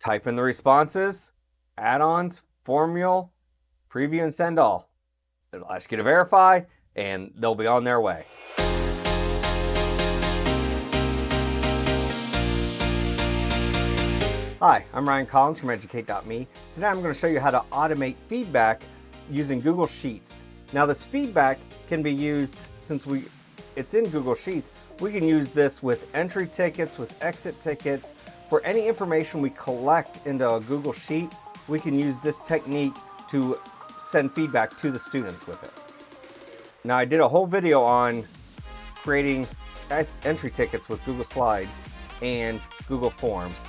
Type in the responses, add-ons, formula, preview, and send all. It'll ask you to verify, and they'll be on their way. Hi, I'm Ryan Collins from Educate.me. Today I'm going to show you how to automate feedback using Google Sheets. Now this feedback can be used, since it's in Google Sheets, we can use this with entry tickets, with exit tickets. For any information we collect into a Google Sheet, we can use this technique to send feedback to the students with it. Now I did a whole video on creating entry tickets with Google Slides and Google Forms,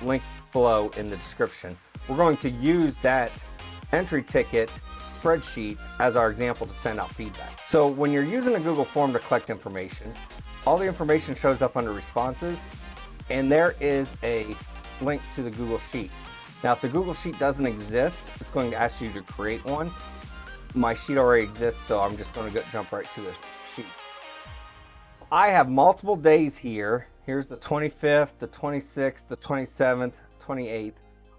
link below in the description. We're going to use that entry ticket spreadsheet as our example to send out feedback. So when you're using a Google form to collect information, all the information shows up under responses, and there is a link to the Google Sheet. Now if the Google Sheet doesn't exist, it's going to ask you to create one. My sheet already exists, so I'm just going to jump right to the sheet. I have multiple days here. Here's the 25th, the 26th, the 27th, 28th,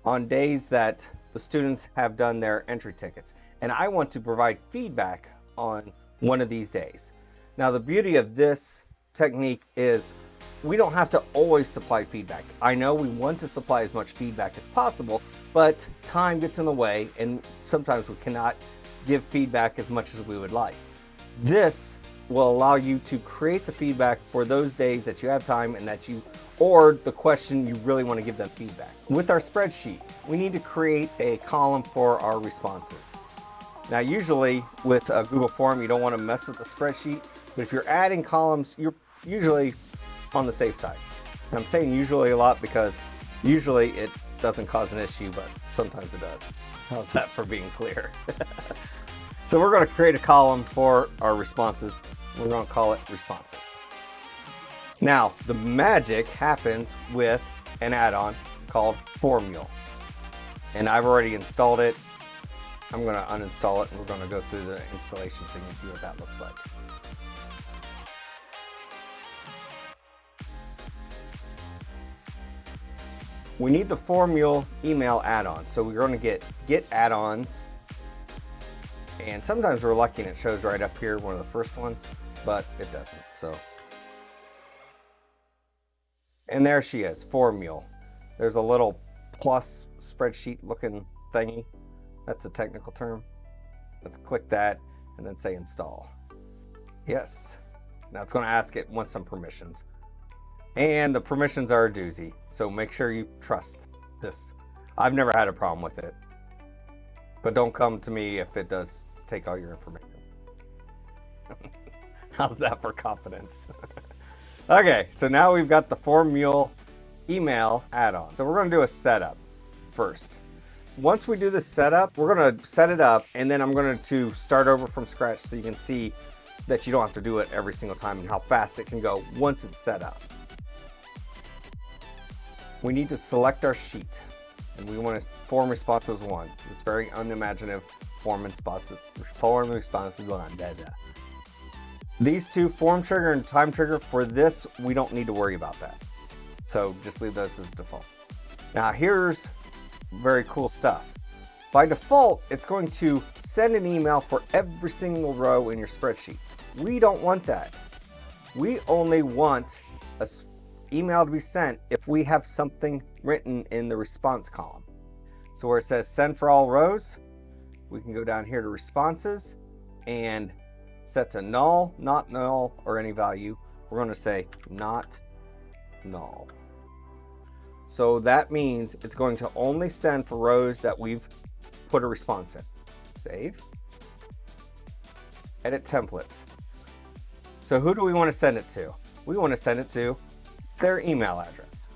on days that the students have done their entry tickets. And I want to provide feedback on one of these days. Now the beauty of this technique is we don't have to always supply feedback. I know we want to supply as much feedback as possible, but time gets in the way and sometimes we cannot give feedback as much as we would like. This will allow you to create the feedback for those days that you have time and or the question you really want to give them feedback. With our spreadsheet, we need to create a column for our responses. Now usually with a Google form, you don't want to mess with the spreadsheet, but if you're adding columns, you're usually on the safe side. And I'm saying usually a lot because usually it doesn't cause an issue, but sometimes it does. How's that for being clear? So we're going to create a column for our responses. We're going to call it responses. Now the magic happens with an add-on called Formula. And I've already installed it. I'm going to uninstall it and we're going to go through the installation so you can see what that looks like. We need the Formula email add-on. So we're going to get add-ons. And sometimes we're lucky and it shows right up here, one of the first ones, but it doesn't. So, and there she is, Formula. There's a little plus spreadsheet looking thingy. That's a technical term. Let's click that and then say install. Yes. Now it's going to ask it wants some permissions. And the permissions are a doozy. So make sure you trust this. I've never had a problem with it. But don't come to me if it does take all your information. How's that for confidence? Okay, so now we've got the Formula email add-on. So we're going to do a setup first. Once we do the setup, we're going to set it up and then I'm going to start over from scratch so you can see that you don't have to do it every single time and how fast it can go once it's set up. We need to select our sheet. And we want to form responses 1. It's very unimaginative. Form responses 1. These two, form trigger and time trigger, for this we don't need to worry about that. So just leave those as default. Now here's very cool stuff. By default, it's going to send an email for every single row in your spreadsheet. We don't want that. We only want a email to be sent if we have something written in the response column. So where it says send for all rows, we can go down here to responses and set to null, not null, or any value. We're going to say not null. So that means it's going to only send for rows that we've put a response in. Save. Edit templates. So who do we want to send it to? We want to send it to their email address.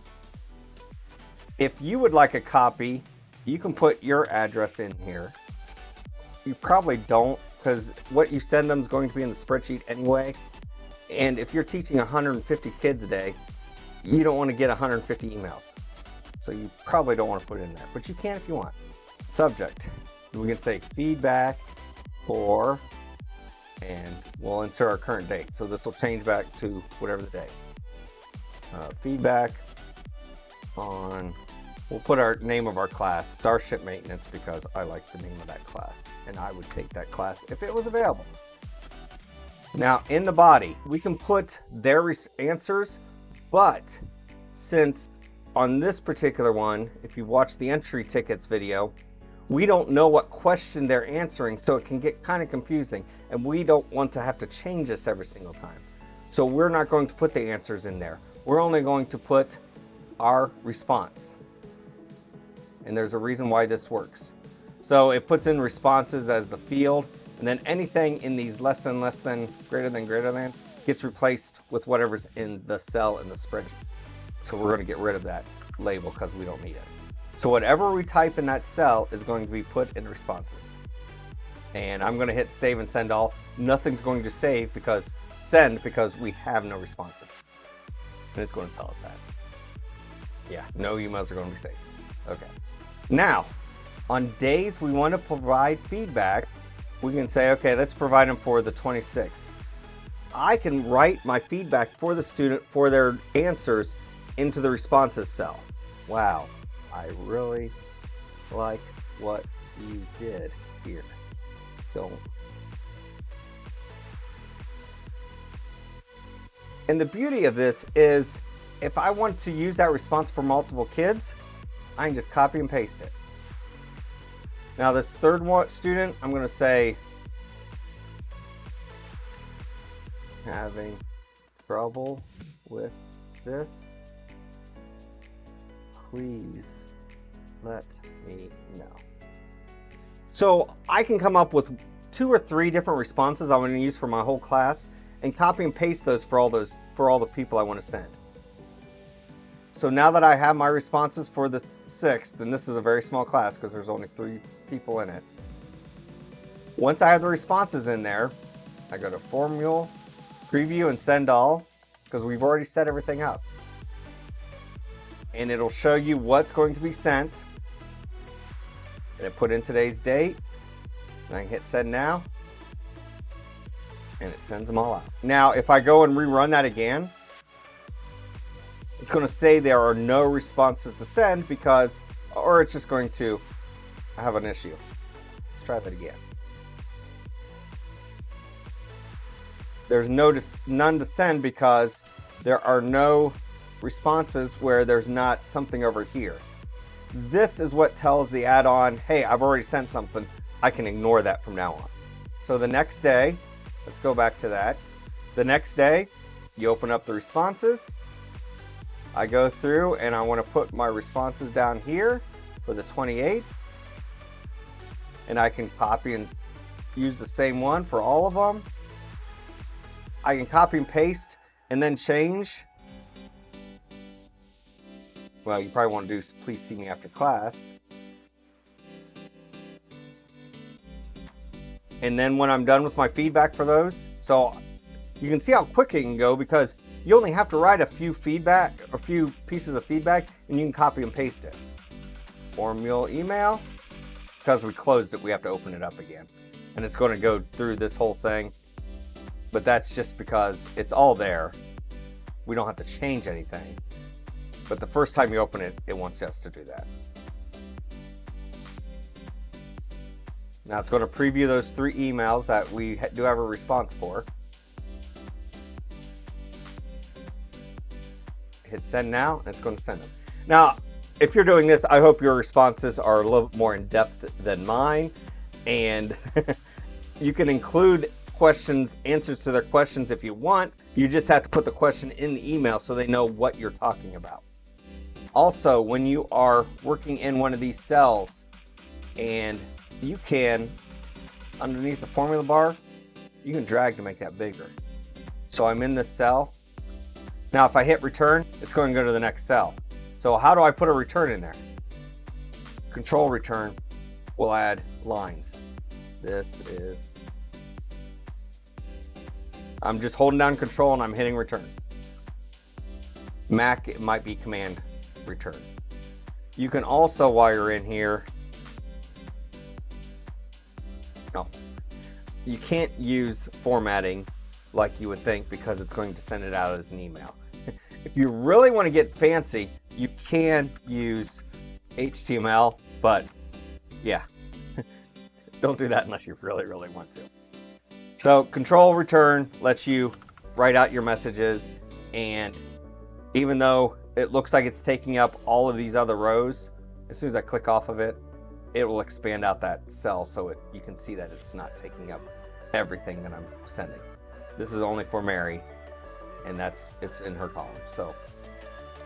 If you would like a copy, you can put your address in here. You probably don't, because what you send them is going to be in the spreadsheet anyway. And if you're teaching 150 kids a day, you don't want to get 150 emails. So you probably don't want to put it in there, but you can if you want. Subject, we can say feedback for, and we'll insert our current date. So this will change back to whatever the date. Feedback on We'll put our name of our class, Starship Maintenance, because I like the name of that class, and I would take that class if it was available. Now, in the body, we can put their answers, but since on this particular one, if you watch the entry tickets video, we don't know what question they're answering, so it can get kind of confusing, and we don't want to have to change this every single time. So we're not going to put the answers in there. We're only going to put our response. And there's a reason why this works. So it puts in responses as the field, and then anything in these less than, greater than, gets replaced with whatever's in the cell in the spreadsheet. So we're going to get rid of that label because we don't need it. So whatever we type in that cell is going to be put in responses. And I'm going to hit save and send all. Nothing's going to send because we have no responses. And it's going to tell us that. Yeah, no emails are going to be saved. Okay. Now, on days we want to provide feedback, we can say, okay, let's provide them for the 26th. I can write my feedback for the student for their answers into the responses cell. Wow, I really like what you did here. And the beauty of this is if I want to use that response for multiple kids, I can just copy and paste it. Now this third student, I'm going to say, having trouble with this, please let me know. So I can come up with 2 or 3 different responses I'm going to use for my whole class and copy and paste those for all the people I want to send. So now that I have my responses for the 6th, and this is a very small class because there's only 3 people in it. Once I have the responses in there, I go to Formula, Preview, and Send All because we've already set everything up. And it'll show you what's going to be sent. And it put in today's date. And I can hit Send Now. And it sends them all out. Now, if I go and rerun that again, it's going to say there are no responses to send because, or it's just going to have an issue. Let's try that again. There's none to send because there are no responses where there's not something over here. This is what tells the add-on, hey, I've already sent something. I can ignore that from now on. So the next day, let's go back to that. The next day, you open up the responses. I go through and I want to put my responses down here for the 28th. And I can copy and use the same one for all of them. I can copy and paste and then change. Well, you probably want to do please see me after class. And then when I'm done with my feedback for those, so you can see how quick it can go because you only have to write a few pieces of feedback, and you can copy and paste it. Formula email, because we closed it, we have to open it up again. And it's going to go through this whole thing, but that's just because it's all there. We don't have to change anything. But the first time you open it, it wants us to do that. Now it's going to preview those 3 emails that we do have a response for. Hit send now, and it's going to send them. Now, if you're doing this, I hope your responses are a little more in depth than mine, and you can include answers to their questions if you want. You just have to put the question in the email so they know what you're talking about. Also, when you are working in one of these cells, and you can, underneath the formula bar, you can drag to make that bigger. So I'm in this cell. Now, if I hit return, it's going to go to the next cell. So how do I put a return in there? Control return will add lines. I'm just holding down control and I'm hitting return. Mac, it might be command return. You can also, while you're in here, no, you can't use formatting like you would think because it's going to send it out as an email. If you really want to get fancy, you can use HTML, but yeah, don't do that unless you really, really want to. So control return lets you write out your messages, and even though it looks like it's taking up all of these other rows, as soon as I click off of it, it will expand out that cell so you can see that it's not taking up everything that I'm sending. This is only for Mary, and it's in her column. So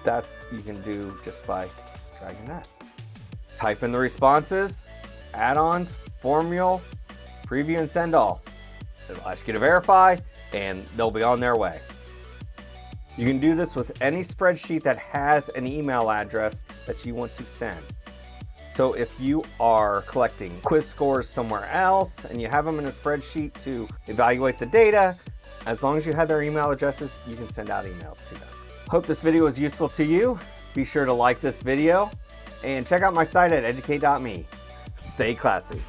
that's you can do just by dragging that. Type in the responses, add-ons, formula, preview, and send all. It'll ask you to verify, and they'll be on their way. You can do this with any spreadsheet that has an email address that you want to send. So if you are collecting quiz scores somewhere else and you have them in a spreadsheet to evaluate the data, as long as you have their email addresses, you can send out emails to them. Hope this video was useful to you. Be sure to like this video and check out my site at educate.me. Stay classy.